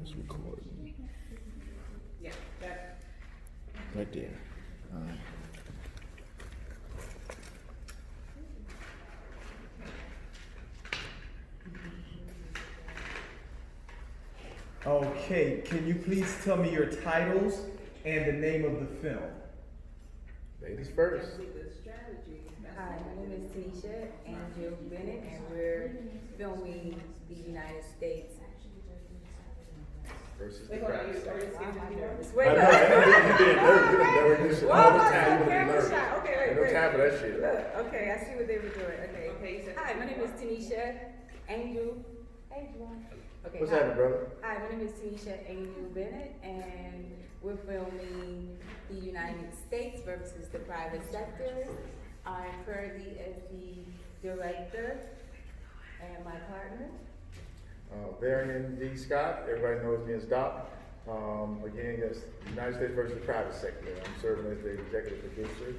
It's recording. Yeah, that. Right there. All right. Okay, can you please tell me your titles and the name of the film? Ladies first. Hi, my name is Tanisha Angel Bennett, and we're filming the United States Versus the Wait, hold on, crowd. you already skipped a few nervous. Wait, I know, you're being nervous. You're nervous Well, all the I'm time. on You're being camera nervous. shot. Okay, Ain't no wait. time for that shit. Look, okay, I see what they were doing. Okay. Okay, you said. Hi, my name is Tanisha Angel. Hey, Juwan. Okay. What's hi. happening, brother? Hi, my name is Tanisha Angel Bennett, and we're filming the United States versus the private sector. I'm currently as the director, and my partner. Varian D. Scott. Everybody knows me as Doc. Again, yes, United States versus the private sector. I'm serving as the executive producer,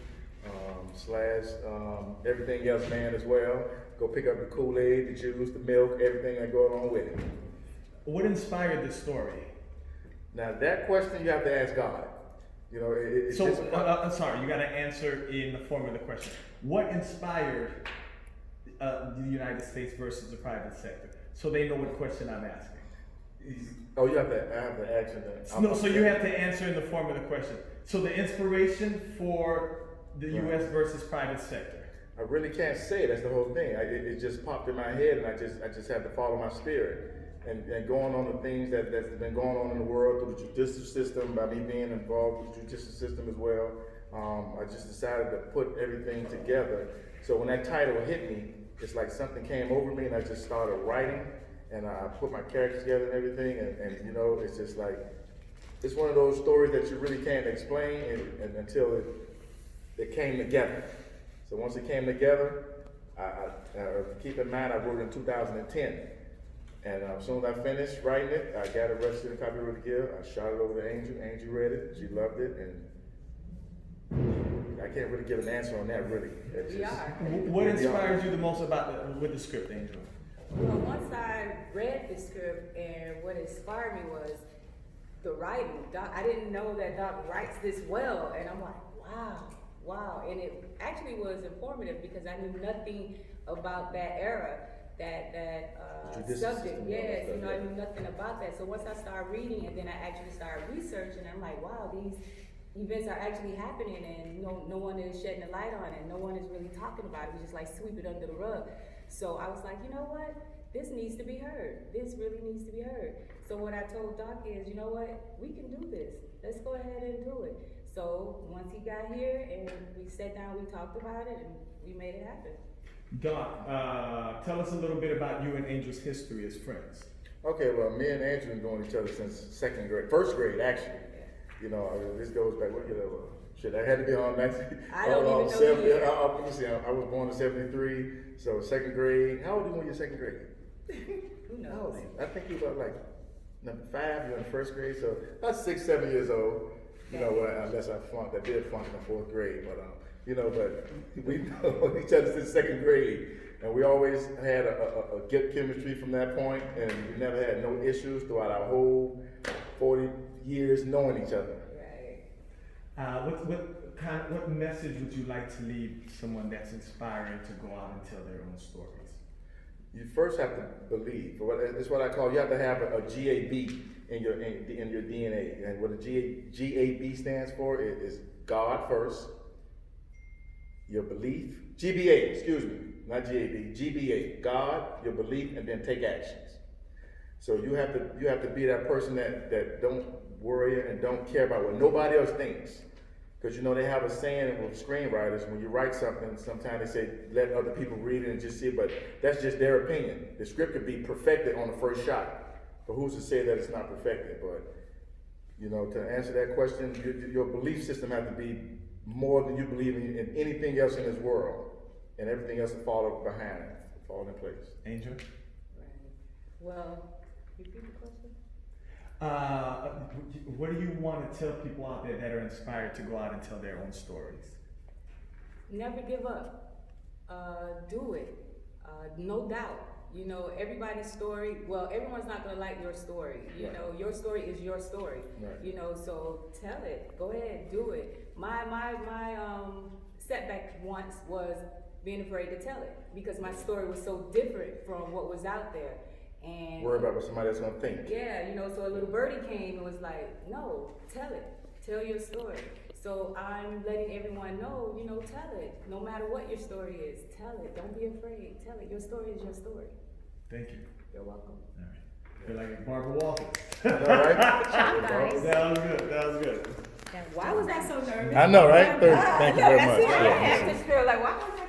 / everything else man as well. Go pick up the Kool-Aid, the juice, the milk, everything that goes along with it. What inspired this story? Now that question you have to ask God. You know, it's So, just, I'm sorry, you got to answer in the form of the question. What inspired the United States versus the private sector? So they know what question I'm asking. oh, I have to answer that. No, so you have to answer in the form of the question. So the inspiration for the Right. U.S. versus private sector. I really can't say it. That's the whole thing. It just popped in my head, and I just had to follow my spirit. And going on the things that's been going on in the world through the judicial system, by me being involved with the judicial system as well, I just decided to put everything together. So when that title hit me, it's like something came over me, and I just started writing, and I put my characters together and everything, and you know, it's just like, it's one of those stories that you really can't explain and until it came together. So once it came together, I keep in mind I wrote it in 2010. And as soon as I finished writing it, I got it registered in copyright to give. I shot it over to Angel. Angel read it. She loved it. And I can't really give an answer on that, really. It's We just- are. What inspired you the most with the script, Angel? Well, once I read the script, and what inspired me was the writing. Doc, I didn't know that Doc writes this well, and I'm like, wow. And it actually was informative because I knew nothing about that era, that Judicial subject. system, Yes, all you that know, I stuff, knew nothing about that. So once I started reading, and then I actually started researching, I'm like, wow, these events are actually happening, and no one is shedding a light on it. No one is really talking about it. We just like sweep it under the rug. So I was like, you know what? This needs to be heard. This really needs to be heard. So what I told Doc is, you know what? We can do this. Let's go ahead and do it. So once he got here and we sat down, we talked about it, and we made it happen. Doc, tell us a little bit about you and Angel's history as friends. Okay, well, me and Angel have known each other since first grade, actually. You know, this goes back, what year that was? Shit, I had to be on 19. I don't even know the year. Let me see, I was born in 73, so second grade. How old are you when you're second grade? Who How old knows? are you? I think you were like number 5, you're in first grade, so about 6, 7 years old. You know, unless I did flunk in the 4th grade, but you know, but we know each other since second grade, and we always had a good chemistry from that point, and we never had no issues throughout our whole 40 years knowing each other. Right. What message would you like to leave someone that's inspiring to go out and tell their own stories? You first have to believe. It's what I call, you have to have a GAB in your DNA, and what a GAB stands for is God first. Your belief, GBA, excuse me, not GAB, GBA, God, your belief, and then take actions. So you have to be that person that don't worry and don't care about what nobody else thinks. Because you know they have a saying with screenwriters, when you write something, sometimes they say let other people read it and just see it, but that's just their opinion. The script could be perfected on the first shot, but who's to say that it's not perfected? But you know, to answer that question, your belief system has to be more than you believe in anything else in this world, and everything else will fall behind it, fall in place. Angel? Right. Well, repeat the question. What do you want to tell people out there that are inspired to go out and tell their own stories? Never give up. Do it. No doubt. You know, everybody's story, well, everyone's not gonna like your story. You Right. know, your story is your story. Right. You know, so tell it. Go ahead, do it. My setback once was being afraid to tell it because my story was so different from what was out there. And Worry about what somebody else gonna think. yeah, you know, so a little birdie came and was like, no, tell it. Tell your story. So I'm letting everyone know, you know, tell it. No matter what your story is, tell it. Don't be afraid. Tell it. Your story is your story. Thank you. You're welcome. All right. Feel like Barbara Walters. All right? Guys. That was good. That was good. Why was I so nervous? I know, right? Oh my God. Thank you very Look, I much. see my Yeah. hands just feel like, why was